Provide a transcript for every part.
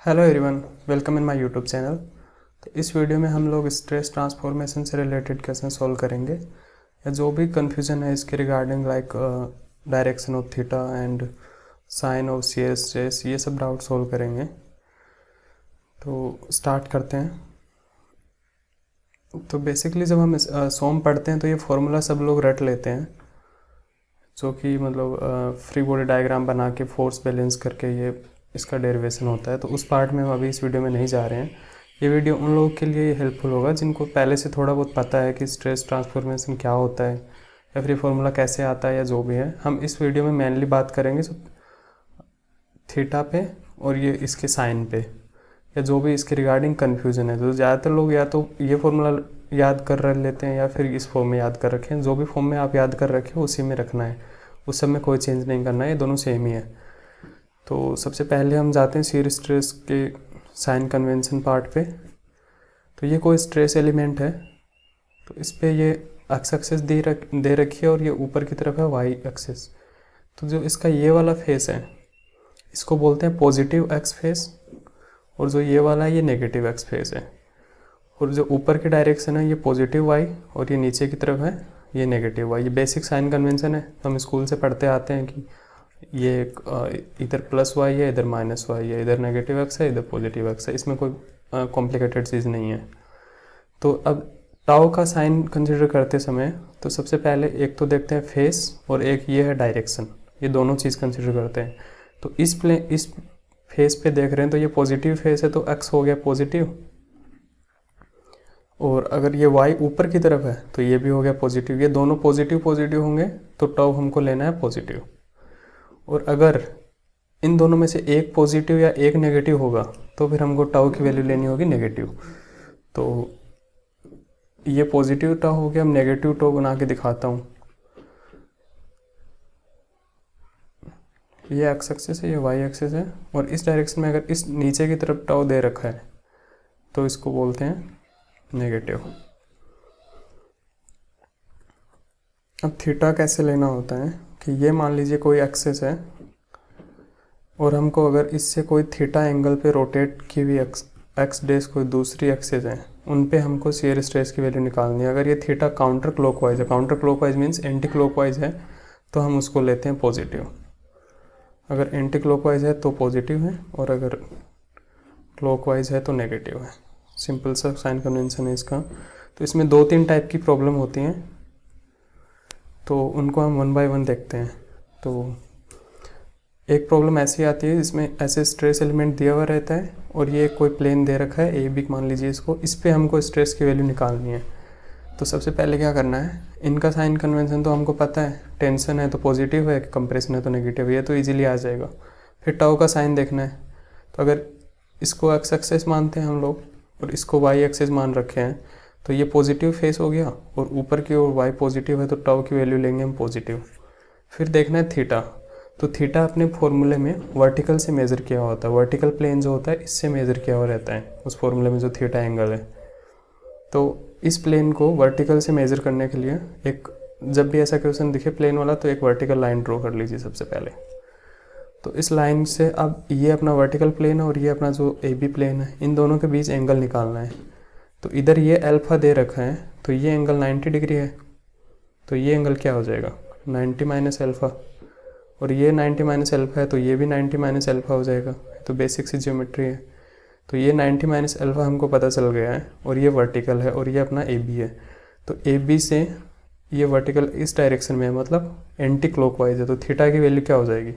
Hello everyone, welcome in my YouTube channel. तो इस video में हम लोग स्ट्रेस ट्रांसफॉर्मेशन से रिलेटेड क्वेश्चन सॉल्व करेंगे या जो भी कंफ्यूजन है इसके regarding like direction of theta and sine of shear stress, ये सब डाउट सॉल्व करेंगे। तो स्टार्ट करते हैं। तो बेसिकली जब हम सोम पढ़ते हैं तो ये फॉर्मूला सब लोग रट लेते हैं, जो कि मतलब फ्री बॉडी डायग्राम बना के फोर्स बैलेंस करके ये इसका डेरिवेशन होता है। तो उस पार्ट में हम अभी इस वीडियो में नहीं जा रहे हैं। ये वीडियो उन लोगों के लिए हेल्पफुल होगा जिनको पहले से थोड़ा बहुत पता है कि स्ट्रेस ट्रांसफॉर्मेशन क्या होता है या फिर फॉर्मूला कैसे आता है या जो भी है। हम इस वीडियो में मेनली बात करेंगे थीटा पे और ये इसके साइन पे या जो भी इसके रिगार्डिंग कन्फ्यूजन है। तो ज़्यादातर लोग या तो ये फॉर्मूला याद कर रख लेते हैं या फिर इस फॉर्म में याद कर रखें। जो भी फॉर्म में आप याद कर रखे हो उसी में रखना है, उस सब में कोई चेंज नहीं करना है, ये दोनों सेम ही है। तो सबसे पहले हम जाते हैं शियर स्ट्रेस के साइन कन्वेंशन पार्ट पे। तो ये कोई स्ट्रेस एलिमेंट है, तो इस पर ये एक्स एक्सिस दे रखी है और ये ऊपर की तरफ है वाई एक्सिस। तो जो इसका ये वाला फेस है इसको बोलते हैं पॉजिटिव एक्स फेस, और जो ये वाला है ये नेगेटिव एक्स फेस है। और जो ऊपर की डायरेक्शन है ये पॉजिटिव वाई और ये नीचे की तरफ है ये नेगेटिव वाई। ये बेसिक साइन कन्वेंशन है, हम स्कूल से पढ़ते आते हैं कि ये इधर प्लस वाई है, इधर माइनस वाई है, इधर नेगेटिव एक्स है, इधर पॉजिटिव एक्स है। इसमें कोई कॉम्प्लिकेटेड चीज़ नहीं है। तो अब टाउ का साइन कंसिडर करते समय तो सबसे पहले एक तो देखते हैं फेस और एक ये है डायरेक्शन, ये दोनों चीज़ कंसिडर करते हैं। तो इस फेस पे देख रहे हैं तो ये पॉजिटिव फेस है तो एक्स हो गया पॉजिटिव, और अगर ये वाई ऊपर की तरफ है तो ये भी हो गया पॉजिटिव। ये दोनों पॉजिटिव पॉजिटिव होंगे तो टाउ हमको लेना है पॉजिटिव। और अगर इन दोनों में से एक पॉजिटिव या एक नेगेटिव होगा तो फिर हमको टाउ की वैल्यू लेनी होगी नेगेटिव। तो ये पॉजिटिव टाउ हो गया, हम नेगेटिव टाउ बना के दिखाता हूँ। ये एक्स एक्सिस है, ये वाई एक्सिस है, और इस डायरेक्शन में अगर इस नीचे की तरफ टाउ दे रखा है तो इसको बोलते हैं नेगेटिव। अब थीटा कैसे लेना होता है कि ये मान लीजिए कोई एक्सिस है और हमको अगर इससे कोई थीटा एंगल पे रोटेट की हुई एक्स डेज कोई दूसरी एक्सिस है, उन पे हमको शियर स्ट्रेस की वैल्यू निकालनी है। अगर ये थीटा काउंटर क्लॉकवाइज है, counter clockwise means anti clockwise है, तो हम उसको लेते हैं पॉजिटिव। अगर एंटी क्लॉकवाइज है तो पॉजिटिव है और अगर क्लॉकवाइज है तो नेगेटिव है। सिंपल सा साइन कन्वेंशन है इसका। तो इसमें 2-3 टाइप की प्रॉब्लम होती हैं, तो उनको हम 1 बाय 1 देखते हैं। तो एक प्रॉब्लम ऐसी आती है जिसमें ऐसे स्ट्रेस एलिमेंट दिया हुआ रहता है और ये कोई प्लेन दे रखा है ए बी मान लीजिए इसको, इस पे हमको स्ट्रेस की वैल्यू निकालनी है। तो सबसे पहले क्या करना है, इनका साइन कन्वेंशन तो हमको पता है, टेंशन है तो पॉजिटिव है, कंप्रेशन है तो नेगेटिव है, ये तो इजीली आ जाएगा। फिर टाउ का साइन देखना है। तो अगर इसको एक्स एक्सिस मानते हैं हम लोग और इसको वाई एक्सिस मान रखे हैं तो ये पॉजिटिव फेस हो गया, और ऊपर की ओर वाई पॉजिटिव है तो टाउ की वैल्यू लेंगे हम पॉजिटिव। फिर देखना है थीटा। तो थीटा अपने फॉर्मूले में वर्टिकल से मेज़र किया होता है, वर्टिकल प्लेन जो होता है इससे मेज़र किया हुआ रहता है उस फॉर्मूले में जो थीटा एंगल है। तो इस प्लेन को वर्टिकल से मेज़र करने के लिए एक, जब भी ऐसा क्वेश्चन दिखे प्लेन वाला तो एक वर्टिकल लाइन ड्रॉ कर लीजिए सबसे पहले। तो इस लाइन से अब ये अपना वर्टिकल प्लेन है और ये अपना जो ए बी प्लेन है, इन दोनों के बीच एंगल निकालना है। तो इधर ये अल्फ़ा दे रखा है तो ये एंगल 90 डिग्री है, तो ये एंगल क्या हो जाएगा 90 माइनस अल्फ़ा, और ये 90 माइनस अल्फ़ा है तो ये भी 90 माइनस अल्फ़ा हो जाएगा। तो बेसिक सी ज्योमेट्री है। तो ये 90 माइनस अल्फ़ा हमको पता चल गया है, और ये वर्टिकल है और ये अपना ए बी है। तो ए बी से ये वर्टिकल इस डायरेक्शन में है, मतलब एंटी क्लॉकवाइज है, तो थीटा की वैल्यू क्या हो जाएगी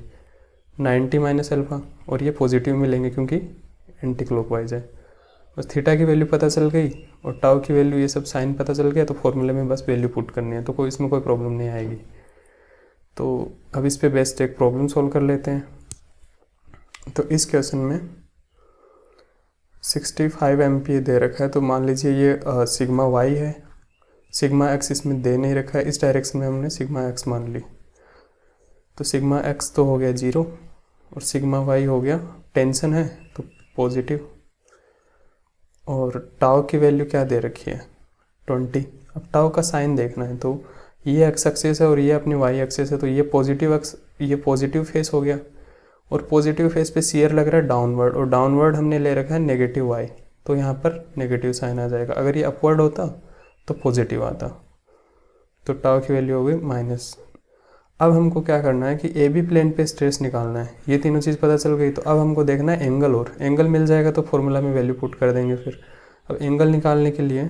90 माइनस अल्फ़ा, और ये पॉजिटिव में लेंगे क्योंकि एंटी क्लॉकवाइज है। बस थीटा की वैल्यू पता चल गई और टाउ की वैल्यू, ये सब साइन पता चल गया, तो फॉर्मूले में बस वैल्यू पुट करनी है, तो कोई इसमें कोई प्रॉब्लम नहीं आएगी। तो अब इस पे बेस्ट एक प्रॉब्लम सॉल्व कर लेते हैं। तो इस क्वेश्चन में 65 एमपीए दे रखा है। तो मान लीजिए ये सिग्मा वाई है, सिग्मा एक्स इसमें दे नहीं रखा है, इस डायरेक्शन में हमने सिग्मा एक्स मान ली। तो सिग्मा एक्स तो हो गया 0 और सिग्मा वाई हो गया, टेंशन है तो पॉजिटिव, और टाउ की वैल्यू क्या दे रखी है 20। अब टाउ का साइन देखना है, तो ये एक्स एक्सिस है और ये अपनी वाई एक्सिस है, तो ये पॉजिटिव फेस हो गया और पॉजिटिव फेस पे शियर लग रहा है डाउनवर्ड, और डाउनवर्ड हमने ले रखा है नेगेटिव वाई, तो यहाँ पर नेगेटिव साइन आ जाएगा। अगर ये अपवर्ड होता तो पॉजिटिव आता, तो टाउ की वैल्यू हो गई माइनस। अब हमको क्या करना है कि ए बी प्लेन पे स्ट्रेस निकालना है। ये तीनों चीज़ पता चल गई, तो अब हमको देखना है एंगल, और एंगल मिल जाएगा तो फॉर्मूला में वैल्यू पुट कर देंगे फिर। अब एंगल निकालने के लिए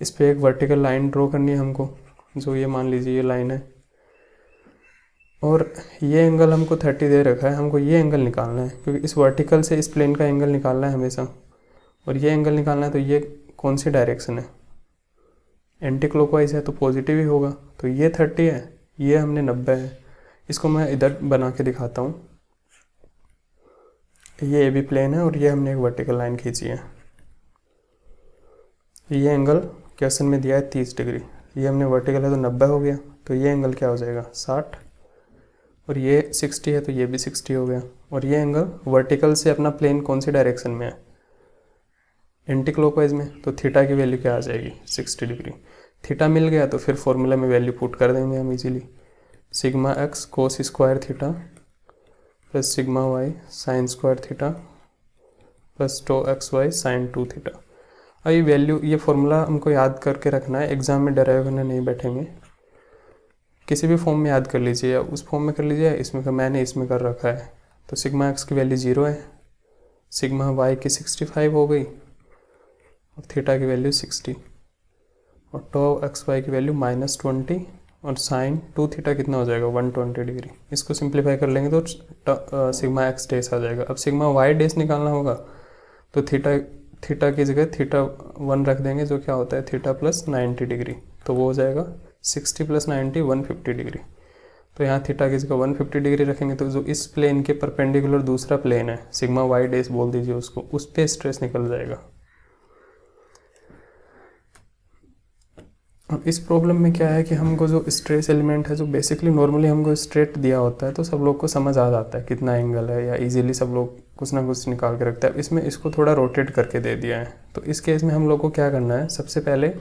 इस पर एक वर्टिकल लाइन ड्रॉ करनी है हमको, जो ये मान लीजिए ये लाइन है, और ये एंगल हमको 30 दे रखा है, हमको ये एंगल निकालना है क्योंकि इस वर्टिकल से इस प्लेन का एंगल निकालना है हमेशा, और ये एंगल निकालना है। तो ये कौन सी डायरेक्शन है, एंटी क्लॉकवाइज है, तो पॉजिटिव ही होगा। तो ये 30 है, ये हमने 90 है। इसको मैं इधर बना के दिखाता हूँ। ये ए बी प्लेन है और ये हमने एक वर्टिकल लाइन खींची है। ये एंगल क्वेश्चन में दिया है 30 डिग्री, ये हमने वर्टिकल है तो 90 हो गया, तो ये एंगल क्या हो जाएगा 60, और ये 60 है तो ये भी 60 हो गया। और ये एंगल वर्टिकल से अपना प्लेन कौन सी डायरेक्शन में है, एंटी क्लॉकवाइज में, तो थीटा की वैल्यू क्या आ जाएगी 60 डिग्री। थीटा मिल गया तो फिर फॉर्मूला में वैल्यू पुट कर देंगे हम easily, sigma x cos square theta plus sigma y sine square theta plus tau x y sine 2 theta. अब ये वैल्यू, ये फॉर्मूला हमको याद करके रखना है, एग्जाम में डराइव करने नहीं बैठेंगे। किसी भी फॉर्म में याद कर लीजिए, या उस फॉर्म में कर लीजिए, इसमें का मैंने इसमें कर रखा है। तो सिग्मा एक्स की वैल्यू 0 है, सिग्मा वाई की 65 हो गई, और थीटा की वैल्यू 60, और टो एक्स वाई की वैल्यू -20, और साइन 2 थीटा कितना हो जाएगा 120 डिग्री। इसको सिंप्लीफाई कर लेंगे तो सिग्मा एक्स डेस आ जाएगा। अब सिग्मा वाई डेस निकालना होगा, तो थीटा की जगह थीटा 1 रख देंगे, जो क्या होता है थीटा प्लस 90 डिग्री, तो वो हो जाएगा 60 + 90 150 डिग्री। तो यहाँ थीटा की जगह 150 डिग्री रखेंगे, तो जो इस प्लेन के परपेंडिकुलर दूसरा प्लेन है, सिग्मा वाई डेस बोल दीजिए उसको, उस पर स्ट्रेस निकल जाएगा। अब इस प्रॉब्लम में क्या है कि हमको जो स्ट्रेस एलिमेंट है, जो बेसिकली नॉर्मली हमको स्ट्रेट दिया होता है, तो सब लोग को समझ आ जाता है कितना एंगल है, या इजीली सब लोग कुछ ना कुछ निकाल के रखता है। इसमें इसको थोड़ा रोटेट करके दे दिया है, तो इस केस में हम लोग को क्या करना है, सबसे पहले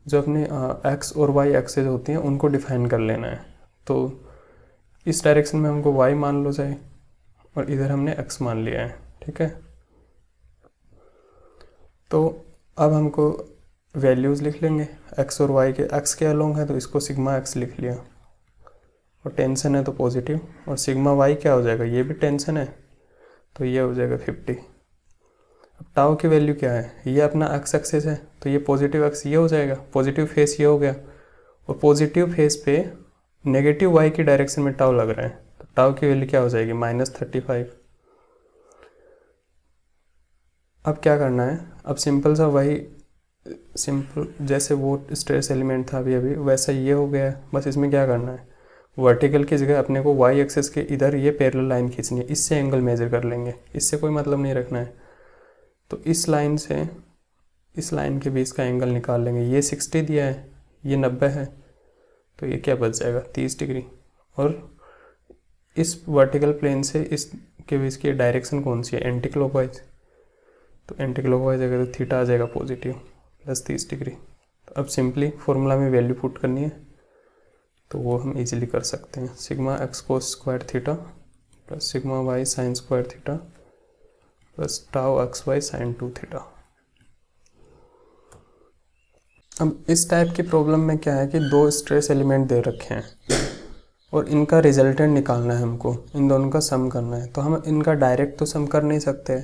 जो अपने एक्स और वाई एक्सेस होती हैं उनको डिफाइन कर लेना है। तो इस डायरेक्शन में हमको वाई मान लो जाए, और इधर हमने एक्स मान लिया है, ठीक है। तो अब हमको वैल्यूज़ लिख लेंगे एक्स और वाई के। एक्स के अलोंग है तो इसको सिग्मा एक्स लिख लिया, और टेंशन है तो पॉजिटिव, और सिग्मा वाई क्या हो जाएगा, ये भी टेंशन है तो ये हो जाएगा 50। अब टाउ की वैल्यू क्या है, ये अपना एक्स एक्सेस है, तो ये पॉजिटिव एक्स ये हो जाएगा, पॉजिटिव फेस ये हो गया, और पॉजिटिव फेस पे नेगेटिव वाई की डायरेक्शन में टाउ लग रहा है, तो टाउ की वैल्यू क्या हो जाएगी -35। अब क्या करना है, अब सिंपल सा वही सिंपल जैसे वो स्ट्रेस एलिमेंट था अभी वैसा ये हो गया है। बस इसमें क्या करना है, वर्टिकल की जगह अपने को वाई एक्सेस के इधर ये पैरेलल लाइन खींचनी है, इससे एंगल मेजर कर लेंगे, इससे कोई मतलब नहीं रखना है। तो इस लाइन से इस लाइन के बीच का एंगल निकाल लेंगे। ये 60 दिया है, ये 90 है, तो ये क्या बच जाएगा 30 डिग्री। और इस वर्टिकल प्लेन से इस के बीच की डायरेक्शन कौन सी है, एंटी क्लॉकवाइज, तो एंटी क्लॉकवाइज अगर तो थीटा आ जाएगा पॉजिटिव प्लस 30 डिग्री। तो अब सिंपली फॉर्मूला में वैल्यू पुट करनी है, तो वो हम इजीली कर सकते हैं। Sigma x cos square theta plus sigma y sine square theta plus tau x y sine 2 theta. अब इस टाइप की प्रॉब्लम में क्या है कि दो स्ट्रेस एलिमेंट दे रखे हैं और इनका रिजल्टेंट निकालना है हमको, इन दोनों का सम करना है। तो हम इनका डायरेक्ट तो सम कर नहीं सकते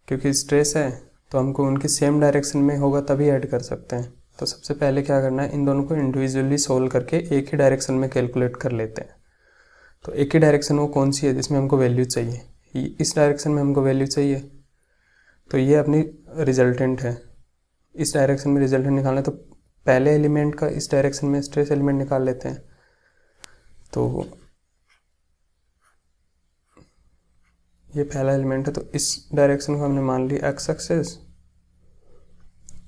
क्योंकि स्ट्रेस है, तो हमको उनकी सेम डायरेक्शन में होगा तभी ऐड कर सकते हैं। तो सबसे पहले क्या करना है, इन दोनों को इंडिविजुअली सोल्व करके एक ही डायरेक्शन में कैलकुलेट कर लेते हैं। तो एक ही डायरेक्शन वो कौन सी है जिसमें हमको वैल्यू चाहिए, इस डायरेक्शन में हमको वैल्यू चाहिए, तो ये अपनी रिजल्टेंट है। इस डायरेक्शन में रिजल्टेंट निकालना है, तो पहले एलिमेंट का इस डायरेक्शन में स्ट्रेस एलिमेंट निकाल लेते हैं। तो ये पहला एलिमेंट है, तो इस डायरेक्शन को हमने मान लिया एक्स एक्सेस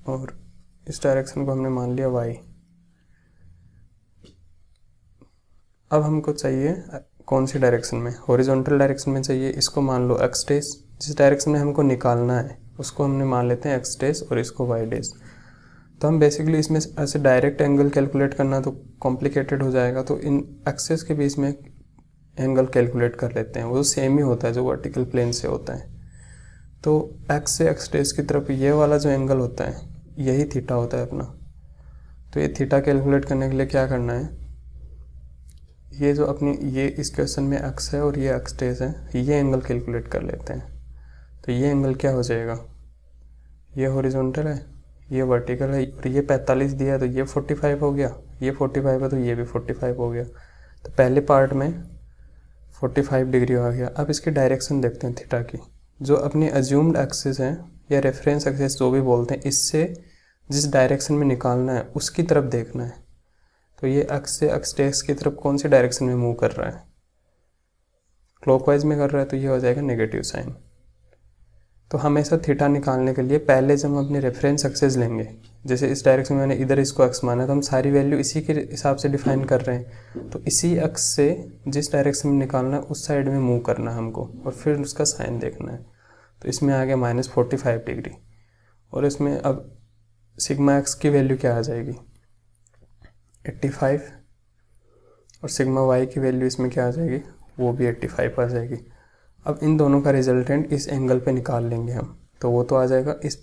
और इस डायरेक्शन को हमने मान लिया वाई। अब हमको चाहिए कौन सी डायरेक्शन में, हॉरिजॉन्टल डायरेक्शन में चाहिए, इसको मान लो एक्स डेस। जिस डायरेक्शन में हमको निकालना है उसको हमने मान लेते हैं एक्स डेस और इसको वाई डेस। तो हम बेसिकली इसमें ऐसे डायरेक्ट एंगल कैलकुलेट करना तो कॉम्प्लिकेटेड हो जाएगा, तो इन एक्सेस के बीच में एंगल कैलकुलेट कर लेते हैं, वो सेम ही होता है जो वर्टिकल प्लेन से होता है। तो x से x डेज की तरफ ये वाला जो एंगल होता है यही थीटा होता है अपना। तो ये थीटा कैलकुलेट करने के लिए क्या करना है, ये जो अपनी ये इस क्वेश्चन में x है और ये x डेज है, ये एंगल कैलकुलेट कर लेते हैं। तो ये एंगल क्या हो जाएगा, ये हॉरिजॉन्टल है, ये वर्टिकल है, और ये 45 दिया है तो ये 45 हो गया, ये 45 है तो ये भी 45 हो गया। तो पहले पार्ट में 45 डिग्री आ गया। अब इसकी डायरेक्शन देखते हैं थीटा की, जो अपनी अज्यूम्ड एक्सिस है या रेफरेंस एक्सिस जो भी बोलते हैं, इससे जिस डायरेक्शन में निकालना है उसकी तरफ देखना है। तो ये एक्स से एक्स डेक्स की तरफ कौन सी डायरेक्शन में मूव कर रहा है, क्लॉकवाइज में कर रहा है, तो ये हो जाएगा नेगेटिव साइन। तो हमेशा थीटा निकालने के लिए पहले जब हम अपने रेफरेंस एक्सिस लेंगे, जैसे इस डायरेक्शन में मैंने इधर इसको एक्स माना, तो हम सारी वैल्यू इसी के हिसाब से डिफाइन कर रहे हैं। तो इसी एक्स से जिस डायरेक्शन में निकालना है उस साइड में मूव करना है हमको, और फिर उसका साइन देखना है। तो इसमें आ गया -45 डिग्री, और इसमें अब सिग्मा एक्स की वैल्यू क्या आ जाएगी 85, और सिग्मा वाई की वैल्यू इसमें क्या आ जाएगी, वो भी 85 आ जाएगी। अब इन दोनों का रिजल्टेंट इस एंगल पे निकाल लेंगे हम, तो वो तो आ जाएगा इस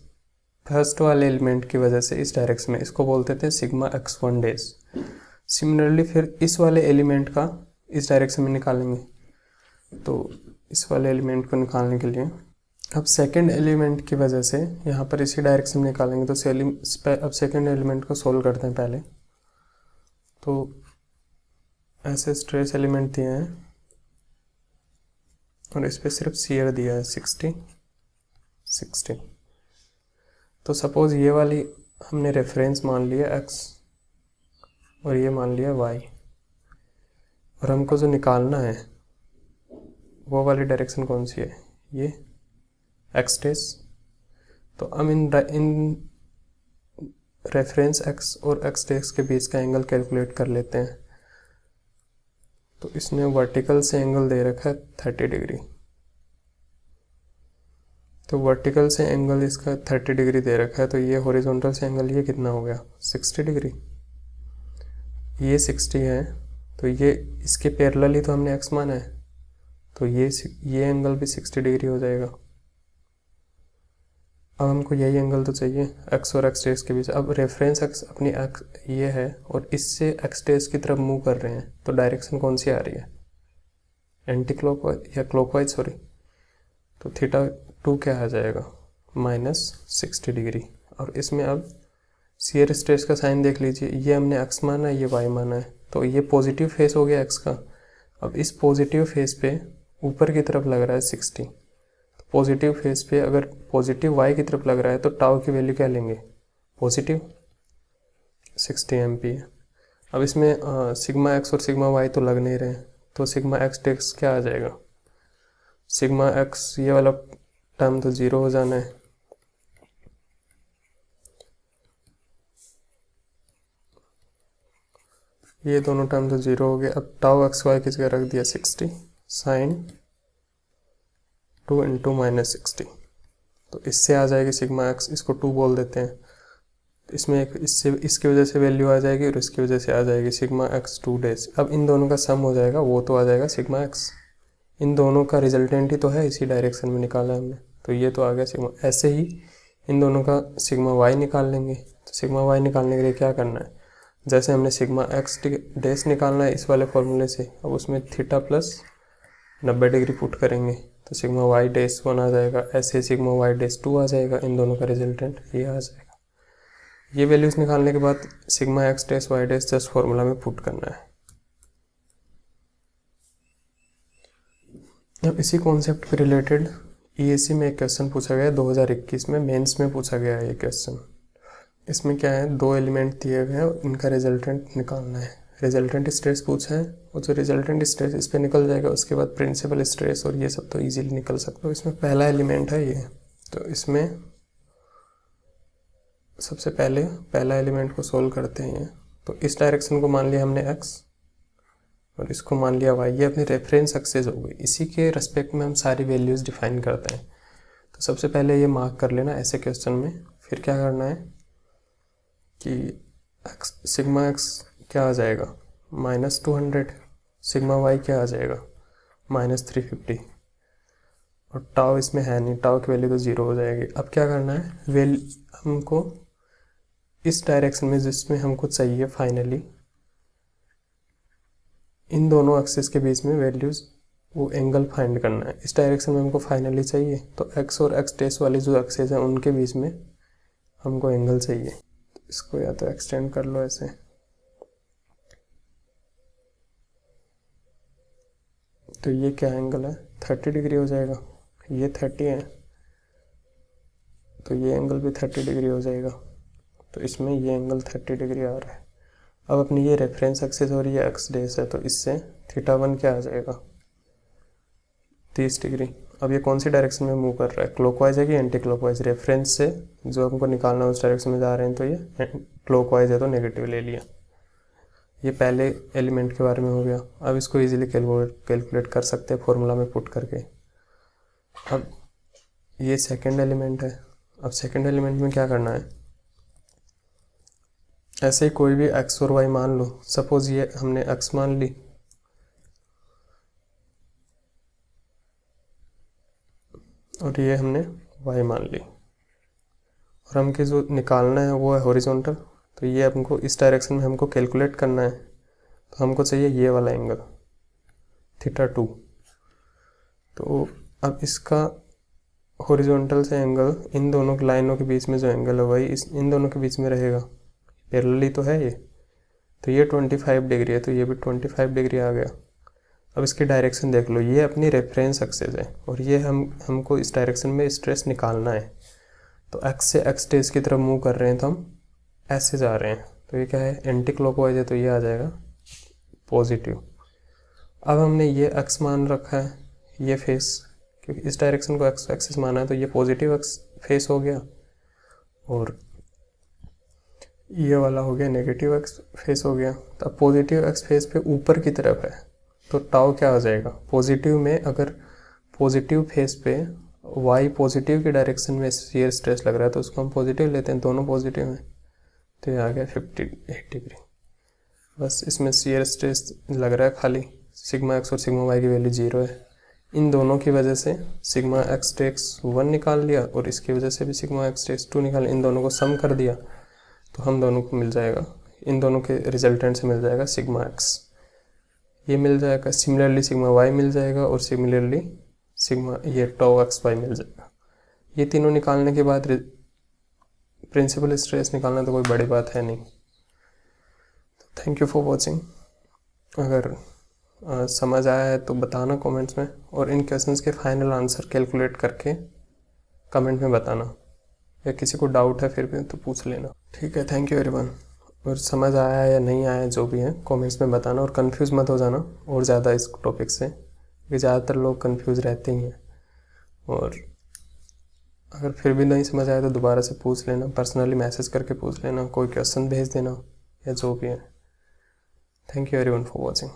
फर्स्ट वाले एलिमेंट की वजह से इस डायरेक्शन में, इसको बोलते थे सिग्मा x1 डेज। सिमिलरली फिर इस वाले एलिमेंट का इस डायरेक्शन में निकालेंगे, तो इस वाले एलिमेंट को निकालने के लिए अब सेकंड एलिमेंट की वजह से यहाँ पर इसी डायरेक्शन में निकालेंगे। तो अब सेकंड एलिमेंट को सोल्व करते हैं पहले। तो ऐसे स्ट्रेस एलिमेंट दिए हैं और इस पर सिर्फ शियर दिया है 60। तो सपोज़ ये वाली हमने रेफरेंस मान लिया x और ये मान लिया y, और हमको जो निकालना है वो वाली डायरेक्शन कौन सी है, ये x डेज। तो हम इन रेफरेंस x और x डेज के बीच का एंगल कैलकुलेट कर लेते हैं। तो इसने वर्टिकल से एंगल दे रखा है 30 डिग्री, तो वर्टिकल से एंगल इसका 30 डिग्री दे रखा है। तो ये हॉरिजॉन्टल से एंगल ये कितना हो गया 60 डिग्री, ये 60 है, तो ये इसके पैरेलल ही तो हमने x माना है, तो ये एंगल भी 60 डिग्री हो जाएगा। अब हमको यही एंगल तो चाहिए x और x डेज के बीच। अब रेफरेंस x अपनी x ये है और इससे x डेज की तरफ मूव कर रहे हैं, तो डायरेक्शन कौन सी आ रही है, एंटी क्लॉकवाइज या क्लॉकवाइज, सॉरी। तो थीटा 2 क्या आ जाएगा -60 डिग्री। और इसमें अब शियर स्ट्रेस का साइन देख लीजिए, ये हमने x माना है, ये y माना है, तो ये पॉजिटिव फेस हो गया x का। अब इस पॉजिटिव फेस पे ऊपर की तरफ लग रहा है 60, तो पॉजिटिव फेस पे अगर पॉजिटिव y की तरफ लग रहा है तो टाउ की वैल्यू क्या लेंगे, पॉजिटिव 60 MP है। अब इसमें सिग्मा x और सिग्मा y तो लग नहीं रहे, तो सिग्मा x डेक्स क्या आ जाएगा, सिग्मा x ये वाला टर्म तो 0 हो जाना है, ये दोनों टर्म तो 0 हो गए। अब टाउ एक्स वाई की जगह रख दिया 60 साइन 2 इंटू -60, तो इससे आ जाएगी सिग्मा एक्स, इसको 2 बोल देते हैं। इसमें एक इससे इसकी वजह से वैल्यू आ जाएगी और इसकी वजह से आ जाएगी सिग्मा एक्स 2 डेज। अब इन दोनों का सम हो जाएगा, वो तो आ जाएगा सिग्मा एक्स। इन दोनों का रिजल्टेंट ही तो है, इसी डायरेक्शन में निकाला हमने, तो ये तो आ गया सिग्मा। ऐसे ही इन दोनों का सिग्मा वाई निकाल लेंगे। तो सिग्मा वाई निकालने के लिए क्या करना है, जैसे हमने सिग्मा एक्स डेज निकालना है इस वाले फॉर्मूले से, अब उसमें थीटा प्लस 90 डिग्री पुट करेंगे, तो सिग्मा वाई डेज 1 आ जाएगा। ऐसे सिग्मा वाई डेज 2 आ जाएगा, इन दोनों का रिजल्टेंट ये आ जाएगा। ये वैल्यूज निकालने के बाद sigma x dash y dash just formula में पुट करना है। अब इसी कॉन्सेप्ट के रिलेटेड ईएसी में एक क्वेश्चन पूछा गया 2021 में, मेंस में पूछा गया है ये क्वेश्चन। इसमें क्या है, 2 एलिमेंट दिए गए हैं और इनका रिजल्टेंट निकालना है। रिजल्टेंट स्ट्रेस पूछा है, और जो रिजल्टेंट स्ट्रेस इस पर निकल जाएगा, उसके बाद प्रिंसिपल स्ट्रेस और ये सब तो इजीली निकल सकता है। इसमें पहला एलिमेंट है ये, तो इसमें सबसे पहले पहला एलिमेंट को सोल्व करते हैं। तो इस डायरेक्शन को मान लिया हमने x और इसको मान लिया y, ये अपनी रेफरेंस एक्सिस हो गई। इसी के रेस्पेक्ट में हम सारी वैल्यूज़ डिफाइन करते हैं। तो सबसे पहले ये मार्क कर लेना ऐसे क्वेश्चन में। फिर क्या करना है कि सिग्मा x क्या आ जाएगा -200, सिग्मा y क्या आ जाएगा -350 और टाउ इसमें है नहीं, टाउ की वैल्यू तो 0 हो जाएगी। अब क्या करना है, हमको इस डायरेक्शन में जिसमें हमको चाहिए फाइनली, इन दोनों एक्सिस के बीच में वैल्यूज़ वो एंगल फाइंड करना है। इस डायरेक्शन में हमको फाइनली चाहिए, तो एक्स और एक्स डैश वाली जो एक्सिस हैं उनके बीच में हमको एंगल चाहिए। इसको या तो एक्सटेंड कर लो ऐसे, तो ये क्या एंगल है, 30 डिग्री हो जाएगा। ये 30 है तो ये एंगल भी 30 डिग्री हो जाएगा, तो इसमें ये एंगल 30 डिग्री आ रहा है। अब अपनी ये रेफरेंस एक्सिस और ये एक्स डैश है, तो इससे θ1 क्या आ जाएगा, 30 डिग्री। अब ये कौन सी डायरेक्शन में मूव कर रहा है, क्लॉकवाइज है कि एंटी क्लॉकवाइज। रेफरेंस से जो हमको निकालना है उस डायरेक्शन में जा रहे हैं, तो ये क्लॉकवाइज है तो नेगेटिव ले लिया। ये पहले एलिमेंट के बारे में हो गया। अब इसको इजीली कैलकुलेट कर सकते हैं फॉर्मूला में पुट करके। अब ये सेकंड एलिमेंट है। अब सेकंड एलिमेंट में क्या करना है, ऐसे ही कोई भी x और y मान लो। सपोज ये हमने x मान ली, और ये हमने y मान ली, और हमके जो निकालना है वो है हॉरिजॉन्टल। तो ये हमको इस डायरेक्शन में हमको कैलकुलेट करना है, तो हमको चाहिए ये वाला एंगल θ2। तो अब इसका हॉरिजॉन्टल से एंगल इन दोनों की लाइनों के बीच में जो एंगल है वही इन दोनों के बीच में रहेगा। पैरेलली तो है ये, तो ये 25 डिग्री है, तो ये भी 25 डिग्री आ गया। अब इसकी डायरेक्शन देख लो, ये अपनी रेफरेंस एक्सिस है और ये हमको इस डायरेक्शन में स्ट्रेस निकालना है। तो एक्स से एक्स डैश की तरफ मूव कर रहे हैं, तो हम ऐसे जा रहे हैं, तो ये क्या है, एंटी क्लॉकवाइज है, तो ये आ जाएगा पॉजिटिव। अब हमने ये एक्स मान रखा है, ये फेस, क्योंकि इस डायरेक्शन को एक्स एक्सिस माना है, तो ये पॉजिटिव एक्स फेस हो गया, और ये वाला हो गया नेगेटिव एक्स फेस हो गया। तो अब पॉजिटिव एक्स फेस पे ऊपर की तरफ है, तो टाउ क्या आ जाएगा, पॉजिटिव में अगर पॉजिटिव फेस पे वाई पॉजिटिव की डायरेक्शन में शियर स्ट्रेस लग रहा है, तो उसको हम पॉजिटिव लेते हैं, दोनों पॉजिटिव हैं, तो ये आ गया 58 डिग्री। बस इसमें शियर स्ट्रेस लग रहा है खाली, सिग्मा एक्स और सिग्मा वाई की वैल्यू 0 है। इन दोनों की वजह से सिग्मा एक्स टेक्स 1 निकाल लिया, और इसकी वजह से भी सिग्मा एक्स टेक्स 2 निकाल, इन दोनों को सम कर दिया, तो हम दोनों को मिल जाएगा, इन दोनों के रिजल्टेंट से मिल जाएगा सिग्मा एक्स, ये मिल जाएगा। सिमिलरली सिग्मा वाई मिल जाएगा, और सिमिलरली सिग्मा ये टाउ एक्स वाई मिल जाएगा। ये तीनों निकालने के बाद प्रिंसिपल स्ट्रेस निकालना तो कोई बड़ी बात है नहीं। Thank you for watching. अगर समझ आया है तो बताना कमेंट्स में, और इन क्वेश्चंस के फाइनल आंसर कैलकुलेट करके कमेंट में बताना, या किसी को डाउट है फिर भी तो पूछ लेना। ठीक है, थैंक यू एवरीवन। और समझ आया या नहीं आया जो भी है कमेंट्स में बताना, और कंफ्यूज मत हो जाना और ज़्यादा इस टॉपिक से, क्योंकि ज़्यादातर लोग कंफ्यूज रहते ही हैं। और अगर फिर भी नहीं समझ आया तो दोबारा से पूछ लेना, पर्सनली मैसेज करके पूछ लेना, कोई क्वेश्चन भेज देना, या जो भी है। Thank you everyone for watching.